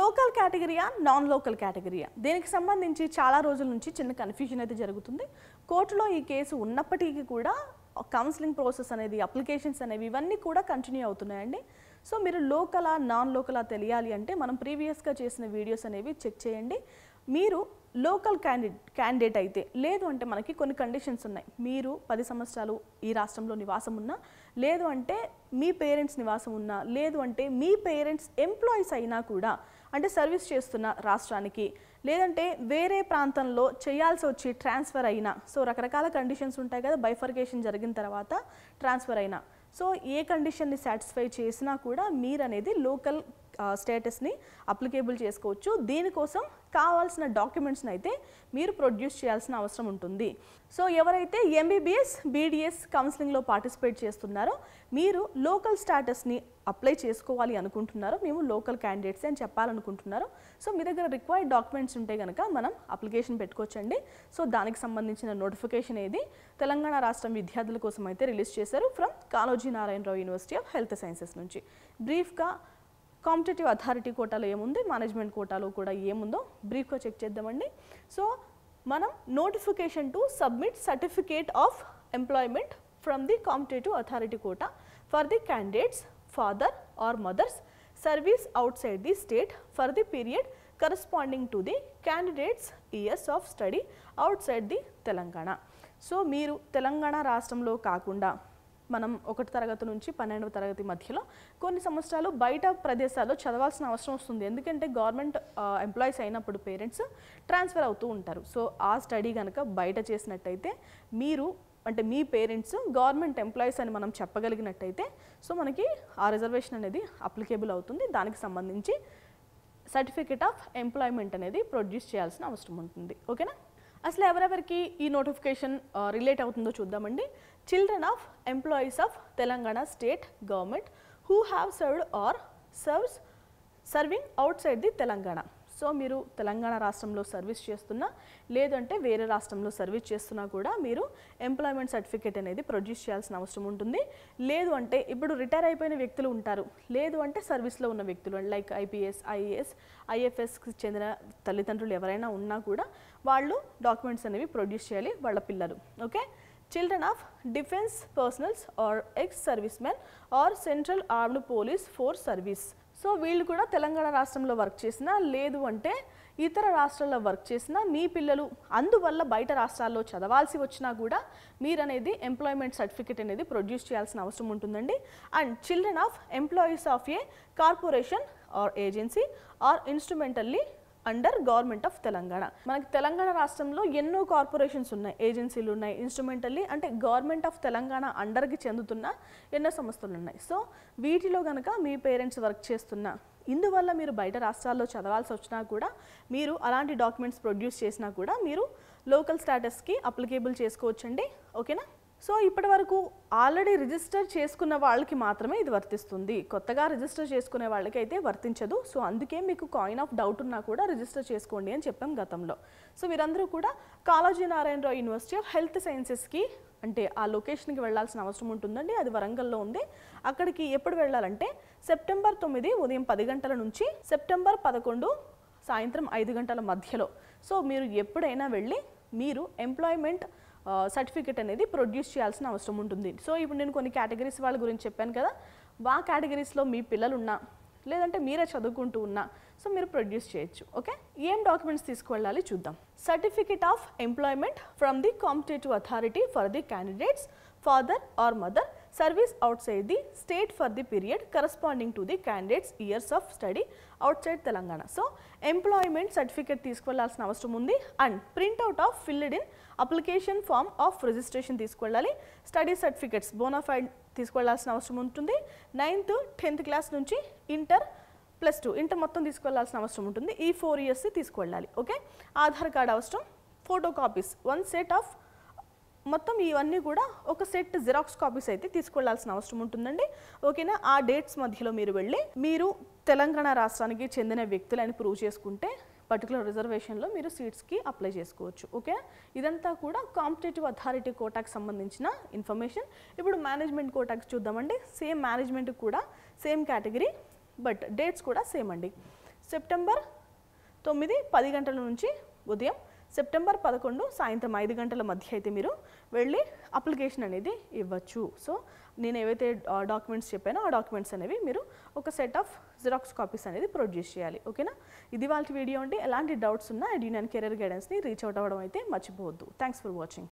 Local కేటగిరీయా non local కేటగిరీయా దీనికి సంబంధించి చాలా రోజుల నుంచి చిన్న కన్ఫ్యూజన్ అయితే జరుగుతుంది. కోర్టులో ఈ కేసు ఉన్నప్పటికీ కూడా కౌన్సిలింగ్ ప్రాసెస్ అనేది అప్లికేషన్స్ అనేవి ఇవన్నీ కూడా కంటిన్యూ అవుతున్నాయండి. సో మీరు లోకలా నాన్ లోకలా తెలియాలి అంటే మనం ప్రీవియస్గా చేసిన వీడియోస్ అనేవి చెక్ చేయండి. మీరు లోకల్ క్యాండిడేట్ అయితే, లేదు అంటే మనకి కొన్ని కండిషన్స్ ఉన్నాయి. మీరు 10 సంవత్సరాలు ఈ రాష్ట్రంలో నివాసం ఉన్నా, లేదు అంటే మీ పేరెంట్స్ నివాసం ఉన్నా, లేదు అంటే మీ పేరెంట్స్ ఎంప్లాయీస్ అయినా కూడా, అంటే సర్వీస్ చేస్తున్న రాష్ట్రానికి, లేదంటే వేరే ప్రాంతంలో చేయాల్సి వచ్చి ట్రాన్స్ఫర్ అయినా, సో రకరకాల కండిషన్స్ ఉంటాయి కదా, బైఫర్కేషన్ జరిగిన తర్వాత ట్రాన్స్ఫర్ అయినా, సో ఏ కండిషన్ని సాటిస్ఫై చేసినా కూడా మీరు అనేది లోకల్ స్టేటస్ని అప్లికేబుల్ చేసుకోవచ్చు. దీనికోసం కావాల్సిన డాక్యుమెంట్స్ని అయితే మీరు ప్రొడ్యూస్ చేయాల్సిన అవసరం ఉంటుంది. సో ఎవరైతే ఎంబీబీఎస్ బీడీఎస్ కౌన్సిలింగ్లో పార్టిసిపేట్ చేస్తున్నారో, మీరు లోకల్ స్టేటస్ని అప్లై చేసుకోవాలి అనుకుంటున్నారో, మేము లోకల్ క్యాండిడేట్స్ అని చెప్పాలనుకుంటున్నారు. సో మీ దగ్గర రిక్వైర్డ్ డాక్యుమెంట్స్ ఉంటే కనుక మనం అప్లికేషన్ పెట్టుకోవచ్చండి. సో దానికి సంబంధించిన నోటిఫికేషన్ ఏది తెలంగాణ రాష్ట్రం విద్యార్థుల కోసం అయితే రిలీజ్ చేశారు from Kaloji Narayana Rao university of health sciences నుంచి. బ్రీఫ్గా కాంపిటేటివ్ అథారిటీ కోటాలో ఏముంది, మేనేజ్మెంట్ కోటాలో కూడా ఏముందో బ్రీఫ్గా చెక్ చేద్దామండి. సో మనం notification to submit certificate of employment from the competitive authority quota for the candidates father or mothers service outside the state for the period corresponding to the candidates years of study outside the Telangana. So మీరు తెలంగాణ రాష్ట్రంలో కాకుండా మనం 1వ తరగతి నుంచి 12వ తరగతి మధ్యలో కొన్ని సంవత్సరాలు బయట ప్రదేశాల్లో చదవాల్సిన అవసరం వస్తుంది. ఎందుకంటే గవర్నమెంట్ ఎంప్లాయీస్ అయినప్పుడు పేరెంట్స్ ట్రాన్స్ఫర్ అవుతూ ఉంటారు. సో ఆ స్టడీ కనుక బయట చేసినట్టయితే, మీరు అంటే మీ పేరెంట్స్ గవర్నమెంట్ ఎంప్లాయీస్ అని మనం చెప్పగలిగినట్టయితే, సో మనకి ఆ రిజర్వేషన్ అనేది అప్లికేబుల్ అవుతుంది. దానికి సంబంధించి సర్టిఫికేట్ ఆఫ్ ఎంప్లాయ్మెంట్ అనేది ప్రొడ్యూస్ చేయాల్సిన అవసరం ఉంటుంది. ఓకేనా? అసలు ఎవరెవరికి ఈ నోటిఫికేషన్ రిలేట్ అవుతుందో చూద్దామండి. Children of employees of Telangana state government who have served or serves serving outside the Telangana. So మీరు తెలంగాణ రాష్ట్రంలో సర్వీస్ చేస్తున్నా, లేదంటే వేరే రాష్ట్రంలో సర్వీస్ చేస్తున్నా కూడా మీరు ఎంప్లాయ్మెంట్ సర్టిఫికేట్ అనేది ప్రొడ్యూస్ చేయాల్సిన అవసరం ఉంటుంది. లేదు అంటే ఇప్పుడు రిటైర్ అయిపోయిన వ్యక్తులు ఉంటారు, లేదు అంటే సర్వీస్లో ఉన్న వ్యక్తులు లైక్ ఐపీఎస్, ఐఏఎస్, ఐఎఫ్ఎస్కి చెందిన తల్లిదండ్రులు ఎవరైనా ఉన్నా కూడా వాళ్ళు డాక్యుమెంట్స్ అనేవి ప్రొడ్యూస్ చేయాలి, వాళ్ళ పిల్లలు. Okay. Children of defence personnels or ex servicemen or central armed police force service. So వీళ్ళు కూడా తెలంగాణ రాష్ట్రంలో వర్క్ చేసినా, లేదు అంటే ఇతర రాష్ట్రాల్లో వర్క్ చేసినా, మీ పిల్లలు అందువల్ల బయట రాష్ట్రాల్లో చదవాల్సి వచ్చినా కూడా మీరు అనేది ఎంప్లాయ్మెంట్ సర్టిఫికేట్ అనేది ప్రొడ్యూస్ చేయాల్సిన అవసరం ఉంటుందండి. And children of employees of a corporation or agency or instrumentally under government of Telangana. మనకి తెలంగాణ రాష్ట్రంలో ఎన్నో కార్పొరేషన్స్ ఉన్నాయి, ఏజెన్సీలు ఉన్నాయి, ఇన్స్ట్రుమెంటల్లీ అంటే గవర్నమెంట్ ఆఫ్ తెలంగాణ అండర్కి చెందుతున్న ఎన్నో సంస్థలు ఉన్నాయి. సో వీటిలో కనుక మీ పేరెంట్స్ వర్క్ చేస్తున్నా, ఇందువల్ల మీరు బయట రాష్ట్రాల్లో చదవాల్సి వచ్చినా కూడా మీరు అలాంటి డాక్యుమెంట్స్ ప్రొడ్యూస్ చేసినా కూడా మీరు లోకల్ స్టేటస్కి అప్లికేబుల్ చేసుకోవచ్చండి. ఓకేనా? సో ఇప్పటి వరకు ఆల్రెడీ రిజిస్టర్ చేసుకున్న వాళ్ళకి మాత్రమే ఇది వర్తిస్తుంది, కొత్తగా రిజిస్టర్ చేసుకునే వాళ్ళకి అయితే వర్తించదు. సో అందుకే మీకు కాయిన్ ఆఫ్ డౌట్ ఉన్నా కూడా రిజిస్టర్ చేసుకోండి అని చెప్పాం గతంలో. సో వీరందరూ కూడా Kaloji Narayana Rao university of health సైన్సెస్కి అంటే ఆ లొకేషన్కి వెళ్ళాల్సిన అవసరం ఉంటుందండి. అది వరంగల్లో ఉంది. అక్కడికి ఎప్పుడు వెళ్ళాలంటే సెప్టెంబర్ 9 ఉదయం 10 గంటల నుంచి సెప్టెంబర్ 11 సాయంత్రం 5 గంటల మధ్యలో. సో మీరు ఎప్పుడైనా వెళ్ళి మీరు ఎంప్లాయ్మెంట్ సర్టిఫికేట్ అనేది ప్రొడ్యూస్ చేయాల్సిన అవసరం ఉంటుంది. సో ఇప్పుడు నేను కొన్ని కేటగిరీస్ వాళ్ళ గురించి చెప్పాను కదా, ఆ కేటగిరీస్లో మీ పిల్లలు ఉన్నా, లేదంటే మీరే చదువుకుంటూ ఉన్నా, సో మీరు ప్రొడ్యూస్ చేయొచ్చు. ఓకే. ఏం డాక్యుమెంట్స్ తీసుకువెళ్ళాలి చూద్దాం. Certificate of employment from the competitive authority for the candidates father or mother service outside the state for the period corresponding to the candidates years of study outside Telangana. So employment certificate తీసుకువెళ్లాల్సిన అవసరం ఉంది. And printout of filled in application form of registration తీసుకువెళ్ళాలి. Study certificates bona fide తీసుకువెళ్లాల్సిన అవసరం ఉంటుంది. 9th 10th class నుంచి inter +2 inter మొత్తం తీసుకువెళ్లాల్సిన అవసరం ఉంటుంది. ఈ 4 years తీసుకువెళ్ళాలి. ఓకే. ఆధార్ కార్డ్ అవసరం, ఫోటో కాపీస్ 1 set ఆఫ్ మొత్తం ఇవన్నీ కూడా ఒక సెట్ జిరాక్స్ కాపీస్ అయితే తీసుకెళ్లాల్సిన అవసరం ఉంటుందండి. ఓకేనా? ఆ డేట్స్ మధ్యలో మీరు వెళ్ళి మీరు తెలంగాణ రాష్ట్రానికి చెందిన వ్యక్తులని ప్రూవ్ చేసుకుంటే పర్టికులర్ రిజర్వేషన్లో మీరు సీట్స్కి అప్లై చేసుకోవచ్చు. ఓకే. ఇదంతా కూడా కాంపిటేటివ్ అథారిటీ కోటాకి సంబంధించిన ఇన్ఫర్మేషన్. ఇప్పుడు మేనేజ్మెంట్ కోటాకి చూద్దామండి. సేమ్ మేనేజ్మెంట్ కూడా సేమ్ కేటగిరీ, బట్ డేట్స్ కూడా సేమ్ అండి. సెప్టెంబర్ 9 10 గంటల నుంచి ఉదయం, సెప్టెంబర్ 11 సాయంత్రం 5 గంటల మధ్య అయితే మీరు వెళ్ళి అప్లికేషన్ అనేది ఇవ్వచ్చు. సో నేను ఏవైతే డాక్యుమెంట్స్ చెప్పానో ఆ డాక్యుమెంట్స్ అనేవి మీరు ఒక సెట్ ఆఫ్ జిరాక్స్ కాపీస్ అనేది ప్రొడ్యూస్ చేయాలి. ఓకేనా? ఇది వాళ్ళ వీడియో అండి. ఎలాంటి డౌట్స్ ఉన్నా ఎడ్యునైన్ కెరీర్ గైడెన్స్ని రీచ్ అవుట్ అవ్వడం అయితే మర్చిపోవద్దు. Thanks for watching.